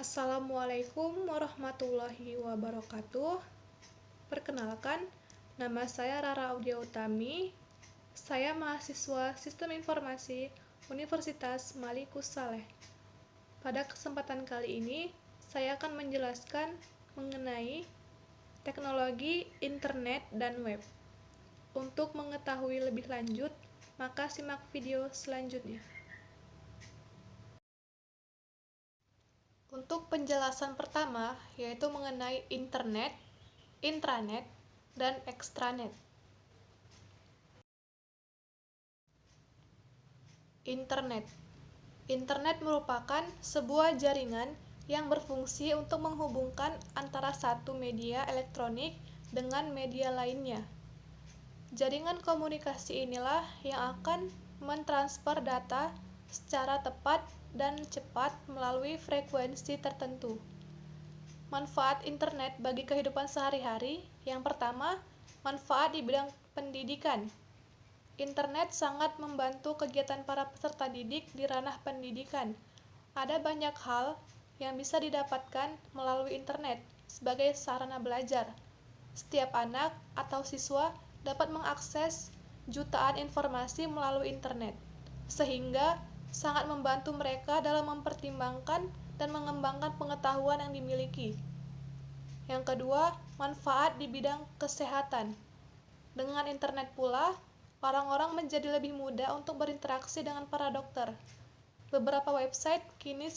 Assalamualaikum warahmatullahi wabarakatuh. Perkenalkan, nama saya Rara Audia Utami. Saya mahasiswa Sistem Informasi Universitas Malikus Saleh. Pada kesempatan kali ini, saya akan menjelaskan mengenai teknologi internet dan web. Untuk mengetahui lebih lanjut, maka simak video selanjutnya. Untuk penjelasan pertama, yaitu mengenai internet, intranet, dan extranet. Internet. Internet merupakan sebuah jaringan yang berfungsi untuk menghubungkan antara satu media elektronik dengan media lainnya. Jaringan komunikasi inilah yang akan mentransfer data secara tepat dan cepat melalui frekuensi tertentu. Manfaat internet bagi kehidupan sehari-hari. Yang pertama, manfaat di bidang pendidikan. Internet sangat membantu kegiatan para peserta didik di ranah pendidikan. Ada banyak hal yang bisa didapatkan melalui internet sebagai sarana belajar. Setiap anak atau siswa dapat mengakses jutaan informasi melalui internet, sehingga sangat membantu mereka dalam mempertimbangkan dan mengembangkan pengetahuan yang dimiliki. Yang kedua, manfaat di bidang kesehatan. Dengan internet pula, orang-orang menjadi lebih mudah untuk berinteraksi dengan para dokter. Beberapa website kini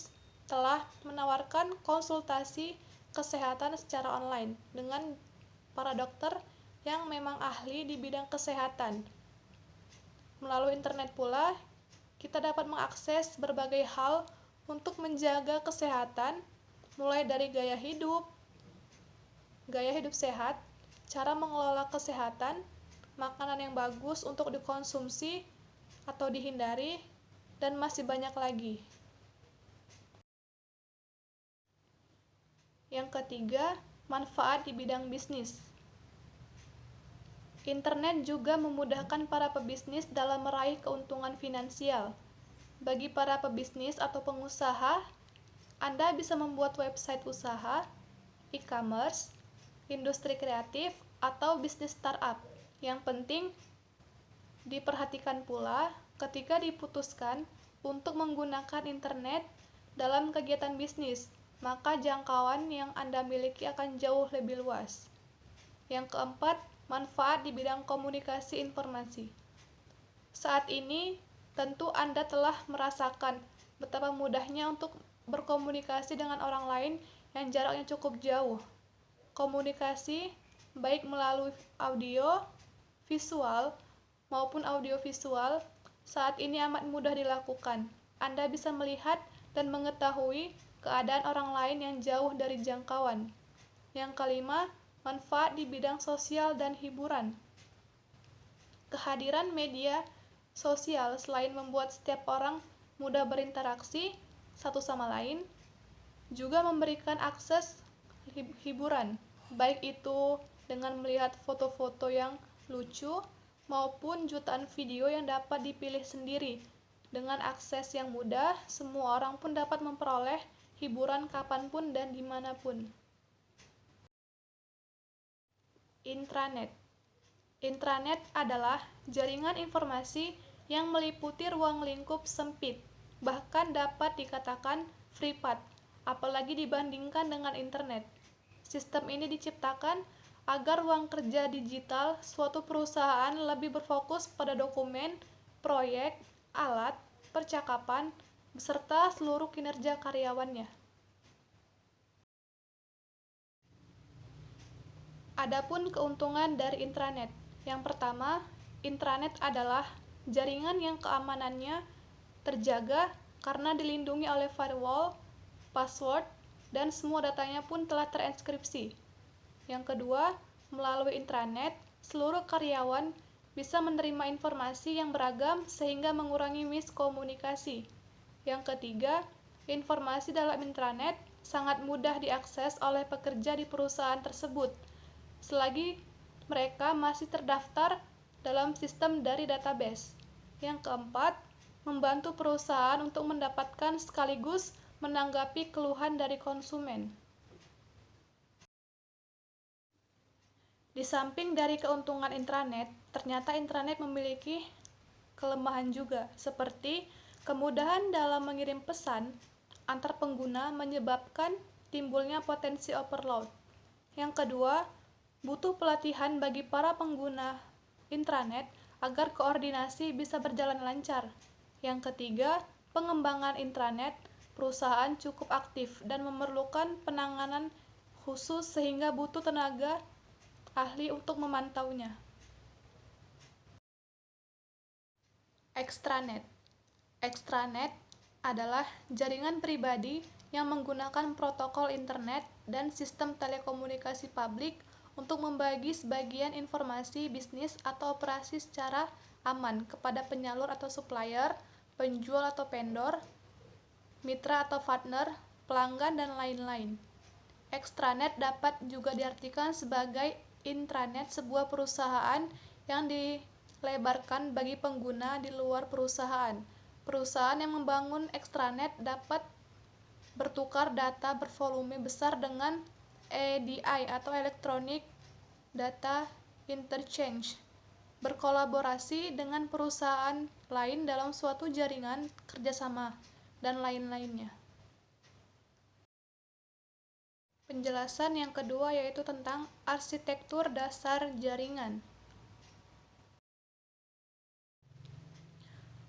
telah menawarkan konsultasi kesehatan secara online dengan para dokter yang memang ahli di bidang kesehatan. Melalui internet pula, kita dapat mengakses berbagai hal untuk menjaga kesehatan, mulai dari gaya hidup sehat, cara mengelola kesehatan, makanan yang bagus untuk dikonsumsi atau dihindari, dan masih banyak lagi. Yang ketiga, manfaat di bidang bisnis. Internet juga memudahkan para pebisnis dalam meraih keuntungan finansial. Bagi para pebisnis atau pengusaha, Anda bisa membuat website usaha, e-commerce, industri kreatif, atau bisnis startup. Yang penting diperhatikan pula ketika diputuskan untuk menggunakan internet dalam kegiatan bisnis, maka jangkauan yang Anda miliki akan jauh lebih luas. Yang keempat, manfaat di bidang komunikasi informasi. Saat ini, tentu Anda telah merasakan betapa mudahnya untuk berkomunikasi dengan orang lain yang jaraknya cukup jauh. Komunikasi, baik melalui audio, visual, maupun audiovisual, saat ini amat mudah dilakukan. Anda bisa melihat dan mengetahui keadaan orang lain yang jauh dari jangkauan. Yang kelima, manfaat di bidang sosial dan hiburan. Kehadiran media sosial selain membuat setiap orang mudah berinteraksi satu sama lain, juga memberikan akses hiburan, baik itu dengan melihat foto-foto yang lucu maupun jutaan video yang dapat dipilih sendiri. Dengan akses yang mudah, semua orang pun dapat memperoleh hiburan kapanpun dan dimanapun. Intranet. Intranet adalah jaringan informasi yang meliputi ruang lingkup sempit, bahkan dapat dikatakan privat, apalagi dibandingkan dengan internet. Sistem ini diciptakan agar ruang kerja digital suatu perusahaan lebih berfokus pada dokumen, proyek, alat, percakapan, beserta seluruh kinerja karyawannya. Adapun keuntungan dari intranet. Yang pertama, intranet adalah jaringan yang keamanannya terjaga karena dilindungi oleh firewall, password, dan semua datanya pun telah terenkripsi. Yang kedua, melalui intranet, seluruh karyawan bisa menerima informasi yang beragam sehingga mengurangi miskomunikasi. Yang ketiga, informasi dalam intranet sangat mudah diakses oleh pekerja di perusahaan tersebut, selagi mereka masih terdaftar dalam sistem dari database. Yang keempat, membantu perusahaan untuk mendapatkan sekaligus menanggapi keluhan dari konsumen. Di samping dari keuntungan intranet, ternyata intranet memiliki kelemahan juga, seperti kemudahan dalam mengirim pesan antar pengguna menyebabkan timbulnya potensi overload. Yang kedua, butuh pelatihan bagi para pengguna intranet agar koordinasi bisa berjalan lancar. Yang ketiga, pengembangan intranet perusahaan cukup aktif dan memerlukan penanganan khusus sehingga butuh tenaga ahli untuk memantaunya. Extranet. Extranet adalah jaringan pribadi yang menggunakan protokol internet dan sistem telekomunikasi publik untuk membagi sebagian informasi bisnis atau operasi secara aman kepada penyalur atau supplier, penjual atau vendor, mitra atau partner, pelanggan, dan lain-lain. Extranet dapat juga diartikan sebagai intranet, sebuah perusahaan yang dilebarkan bagi pengguna di luar perusahaan. Perusahaan yang membangun extranet dapat bertukar data bervolume besar dengan EDI atau Electronic Data Interchange, berkolaborasi dengan perusahaan lain dalam suatu jaringan kerjasama, dan lain-lainnya. Penjelasan yang kedua yaitu tentang arsitektur dasar jaringan.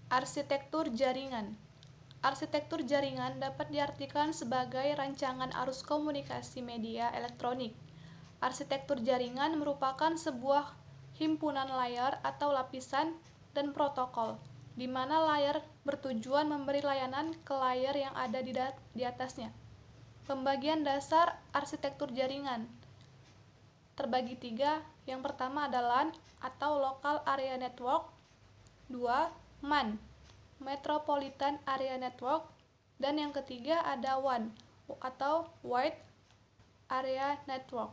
Arsitektur jaringan. Arsitektur jaringan dapat diartikan sebagai rancangan arus komunikasi media elektronik. Arsitektur jaringan merupakan sebuah himpunan layar atau lapisan dan protokol, di mana layar bertujuan memberi layanan ke layar yang ada di atasnya. Pembagian dasar arsitektur jaringan terbagi tiga. Yang pertama adalah LAN atau Local Area Network, 2. MAN, Metropolitan Area Network, dan yang ketiga ada WAN atau Wide Area Network.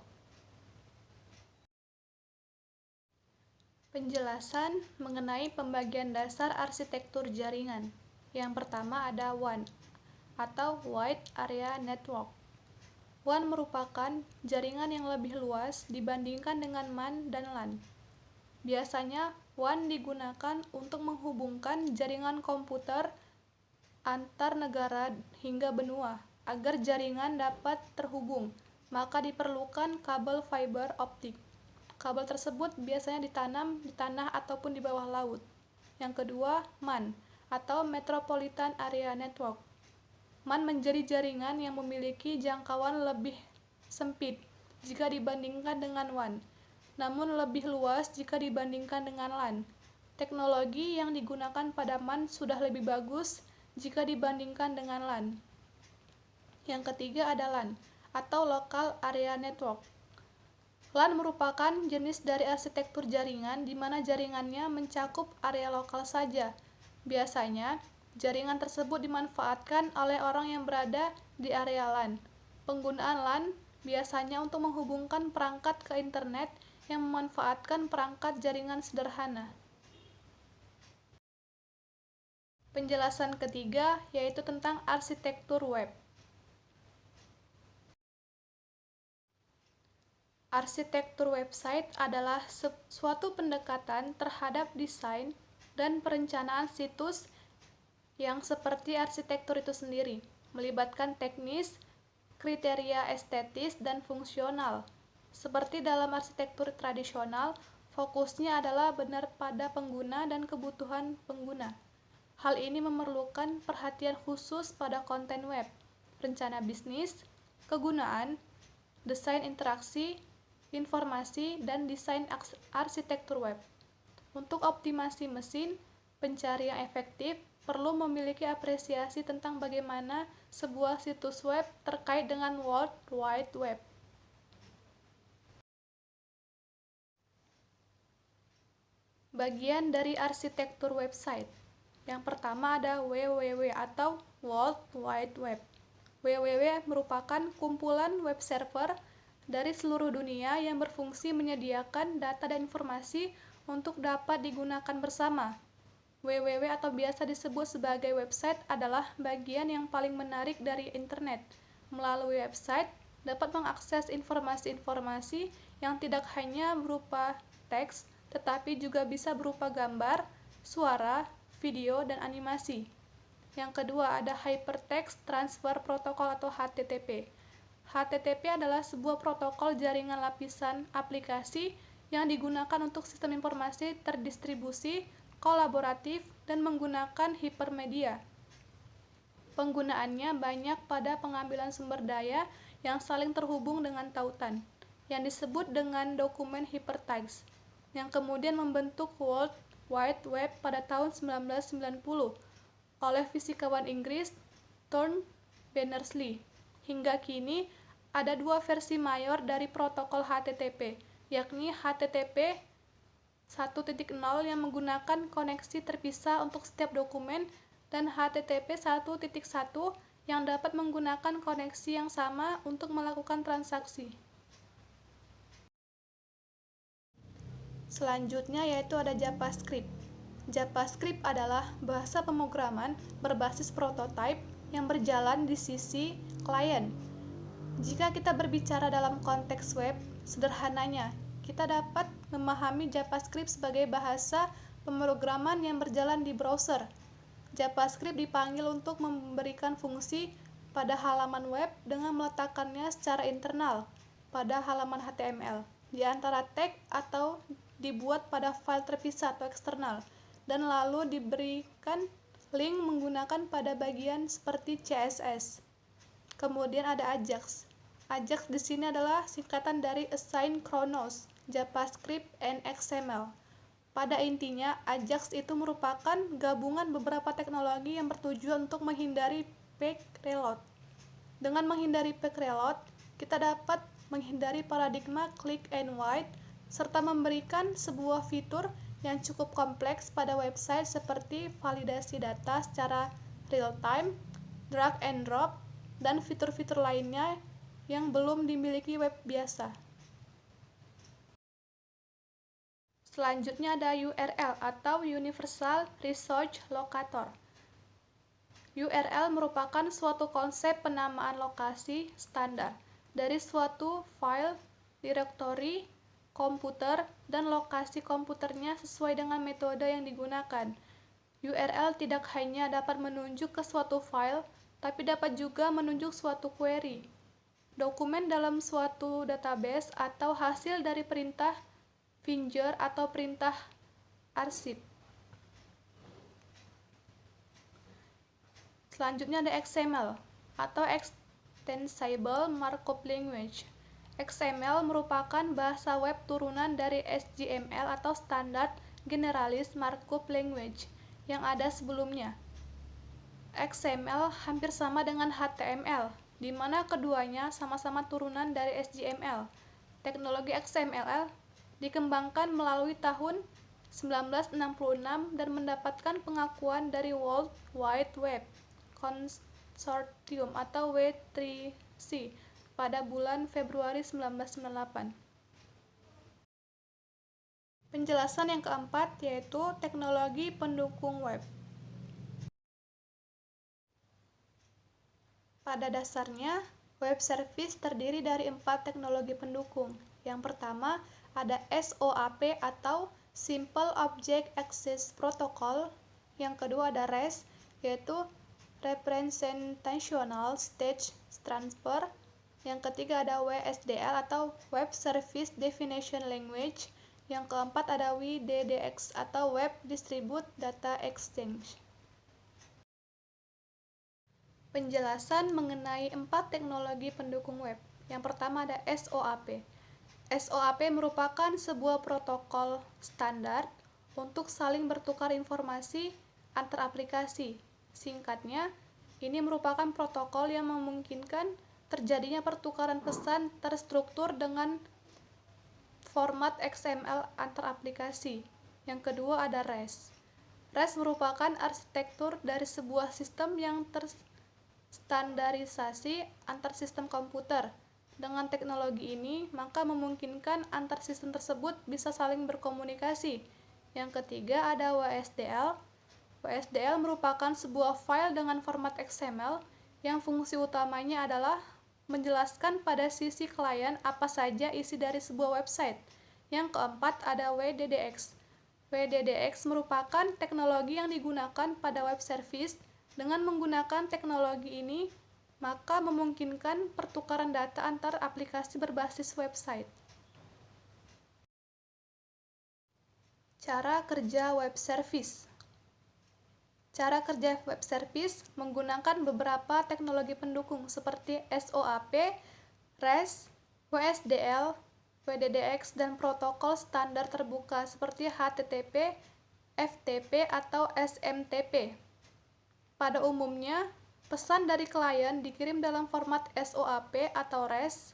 Penjelasan mengenai pembagian dasar arsitektur jaringan. Yang pertama ada WAN atau Wide Area Network. WAN merupakan jaringan yang lebih luas dibandingkan dengan MAN dan LAN. Biasanya, WAN digunakan untuk menghubungkan jaringan komputer antar negara hingga benua. Agar jaringan dapat terhubung, maka diperlukan kabel fiber optik. Kabel tersebut biasanya ditanam di tanah ataupun di bawah laut. Yang kedua, MAN atau Metropolitan Area Network. MAN menjadi jaringan yang memiliki jangkauan lebih sempit jika dibandingkan dengan WAN, namun lebih luas jika dibandingkan dengan LAN. Teknologi yang digunakan pada MAN sudah lebih bagus jika dibandingkan dengan LAN. Yang ketiga ada LAN atau Local Area Network. LAN merupakan jenis dari arsitektur jaringan di mana jaringannya mencakup area lokal saja. Biasanya, jaringan tersebut dimanfaatkan oleh orang yang berada di area LAN. Penggunaan LAN biasanya untuk menghubungkan perangkat ke internet yang memanfaatkan perangkat jaringan sederhana. Penjelasan ketiga yaitu tentang arsitektur web. Arsitektur website adalah suatu pendekatan terhadap desain dan perencanaan situs yang seperti arsitektur itu sendiri, melibatkan teknis, kriteria estetis, dan fungsional. Seperti dalam arsitektur tradisional, fokusnya adalah benar pada pengguna dan kebutuhan pengguna. Hal ini memerlukan perhatian khusus pada konten web, rencana bisnis, kegunaan, desain interaksi, informasi, dan desain arsitektur web. Untuk optimasi mesin pencarian efektif, perlu memiliki apresiasi tentang bagaimana sebuah situs web terkait dengan World Wide Web. Bagian dari arsitektur website. Yang pertama ada www atau World Wide Web. www merupakan kumpulan web server dari seluruh dunia yang berfungsi menyediakan data dan informasi untuk dapat digunakan bersama. www atau biasa disebut sebagai website adalah bagian yang paling menarik dari internet. Melalui website, dapat mengakses informasi-informasi yang tidak hanya berupa teks, tetapi juga bisa berupa gambar, suara, video, dan animasi. Yang kedua ada Hypertext Transfer Protocol atau HTTP. HTTP adalah sebuah protokol jaringan lapisan aplikasi yang digunakan untuk sistem informasi terdistribusi, kolaboratif, dan menggunakan hipermedia. Penggunaannya banyak pada pengambilan sumber daya yang saling terhubung dengan tautan, yang disebut dengan dokumen hypertext, yang kemudian membentuk World Wide Web pada tahun 1990 oleh fisikawan Inggris Thorne Berners-Lee. Hingga kini, ada dua versi mayor dari protokol HTTP, yakni HTTP 1.0 yang menggunakan koneksi terpisah untuk setiap dokumen dan HTTP 1.1 yang dapat menggunakan koneksi yang sama untuk melakukan transaksi. Selanjutnya yaitu ada JavaScript. JavaScript adalah bahasa pemrograman berbasis prototype yang berjalan di sisi klien. Jika kita berbicara dalam konteks web, sederhananya, kita dapat memahami JavaScript sebagai bahasa pemrograman yang berjalan di browser. JavaScript dipanggil untuk memberikan fungsi pada halaman web dengan meletakkannya secara internal pada halaman HTML di antara tag atau dibuat pada file terpisah atau eksternal dan lalu diberikan link menggunakan pada bagian seperti CSS. Kemudian ada Ajax. Ajax di sini adalah singkatan dari Asynchronous JavaScript and XML. Pada intinya, Ajax itu merupakan gabungan beberapa teknologi yang bertujuan untuk menghindari page reload. Dengan menghindari page reload, kita dapat menghindari paradigma click and write serta memberikan sebuah fitur yang cukup kompleks pada website seperti validasi data secara real-time, drag and drop, dan fitur-fitur lainnya yang belum dimiliki web biasa. Selanjutnya ada URL atau Universal Resource Locator. URL merupakan suatu konsep penamaan lokasi standar dari suatu file, directory, komputer, dan lokasi komputernya sesuai dengan metode yang digunakan. URL tidak hanya dapat menunjuk ke suatu file, tapi dapat juga menunjuk suatu query, dokumen dalam suatu database, atau hasil dari perintah finger atau perintah arsip. Selanjutnya ada XML atau Extensible Markup Language. XML merupakan bahasa web turunan dari HTML atau Standard Generalist Markup Language yang ada sebelumnya. XML hampir sama dengan HTML, di mana keduanya sama-sama turunan dari HTML. Teknologi XML dikembangkan melalui tahun 1966 dan mendapatkan pengakuan dari World Wide Web Consortium atau W3C pada bulan Februari 1998. Penjelasan yang keempat yaitu teknologi pendukung web. Pada dasarnya, web service terdiri dari 4 teknologi pendukung. Yang pertama, ada SOAP atau Simple Object Access Protocol. Yang kedua ada REST, yaitu Representational State Transfer. Yang ketiga ada WSDL atau Web Service Definition Language. Yang keempat ada WDDX atau Web Distribute Data Exchange. Penjelasan mengenai 4 teknologi pendukung web. Yang pertama ada SOAP. SOAP merupakan sebuah protokol standar untuk saling bertukar informasi antar aplikasi. Singkatnya, ini merupakan protokol yang memungkinkan terjadinya pertukaran pesan terstruktur dengan format XML antar aplikasi. Yang kedua ada REST. REST merupakan arsitektur dari sebuah sistem yang terstandarisasi antar sistem komputer. Dengan teknologi ini, maka memungkinkan antar sistem tersebut bisa saling berkomunikasi. Yang ketiga ada WSDL. WSDL merupakan sebuah file dengan format XML yang fungsi utamanya adalah menjelaskan pada sisi klien apa saja isi dari sebuah website. Yang keempat ada WDDX. WDDX merupakan teknologi yang digunakan pada web service. Dengan menggunakan teknologi ini, maka memungkinkan pertukaran data antar aplikasi berbasis website. Cara kerja web service. Cara kerja web service menggunakan beberapa teknologi pendukung seperti SOAP, REST, WSDL, WDDX, dan protokol standar terbuka seperti HTTP, FTP, atau SMTP. Pada umumnya, pesan dari klien dikirim dalam format SOAP atau REST.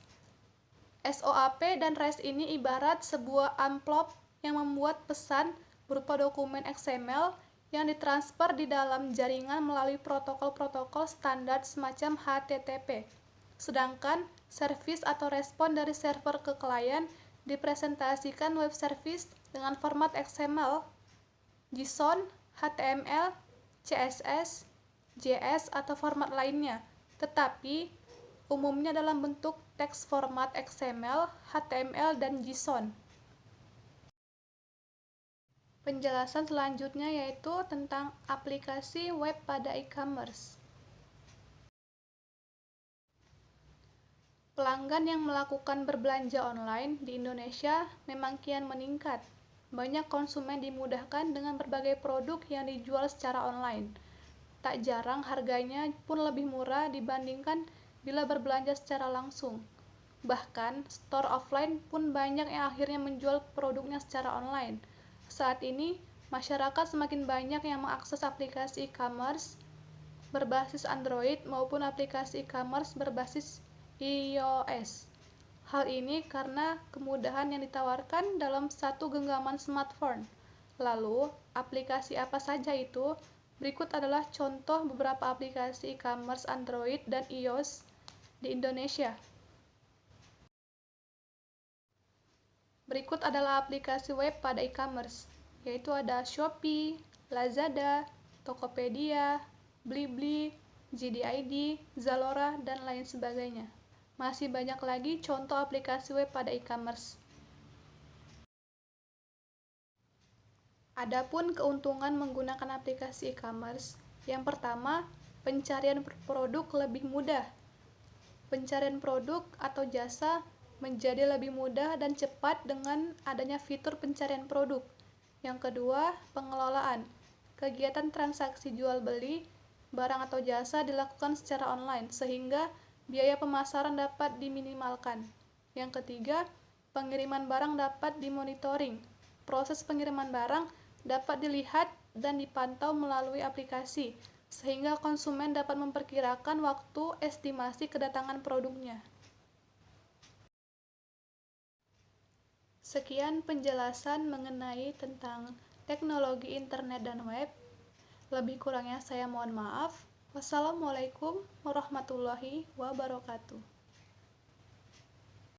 SOAP dan REST ini ibarat sebuah amplop yang memuat pesan berupa dokumen XML yang ditransfer di dalam jaringan melalui protokol-protokol standar semacam HTTP. Sedangkan service atau respon dari server ke klien dipresentasikan web service dengan format XML, JSON, HTML, CSS, JS, atau format lainnya, tetapi umumnya dalam bentuk teks format XML, HTML, dan JSON. Penjelasan selanjutnya yaitu tentang aplikasi web pada e-commerce. Pelanggan yang melakukan berbelanja online di Indonesia memang kian meningkat. Banyak konsumen dimudahkan dengan berbagai produk yang dijual secara online. Tak jarang harganya pun lebih murah dibandingkan bila berbelanja secara langsung. Bahkan, store offline pun banyak yang akhirnya menjual produknya secara online. Saat ini, masyarakat semakin banyak yang mengakses aplikasi e-commerce berbasis Android maupun aplikasi e-commerce berbasis iOS. Hal ini karena kemudahan yang ditawarkan dalam satu genggaman smartphone. Lalu, aplikasi apa saja itu? Berikut adalah contoh beberapa aplikasi e-commerce Android dan iOS di Indonesia. Berikut adalah aplikasi web pada e-commerce, yaitu ada Shopee, Lazada, Tokopedia, Blibli, JDID, Zalora, dan lain sebagainya. Masih banyak lagi contoh aplikasi web pada e-commerce. Adapun keuntungan menggunakan aplikasi e-commerce, yang pertama, pencarian produk lebih mudah. Pencarian produk atau jasa menjadi lebih mudah dan cepat dengan adanya fitur pencarian produk. Yang kedua, pengelolaan. Kegiatan transaksi jual beli barang atau jasa dilakukan secara online sehingga biaya pemasaran dapat diminimalkan. Yang ketiga, pengiriman barang dapat dimonitoring. Proses pengiriman barang dapat dilihat dan dipantau melalui aplikasi, sehingga konsumen dapat memperkirakan waktu estimasi kedatangan produknya. Sekian penjelasan mengenai tentang teknologi internet dan web. Lebih kurangnya saya mohon maaf. Wassalamualaikum warahmatullahi wabarakatuh.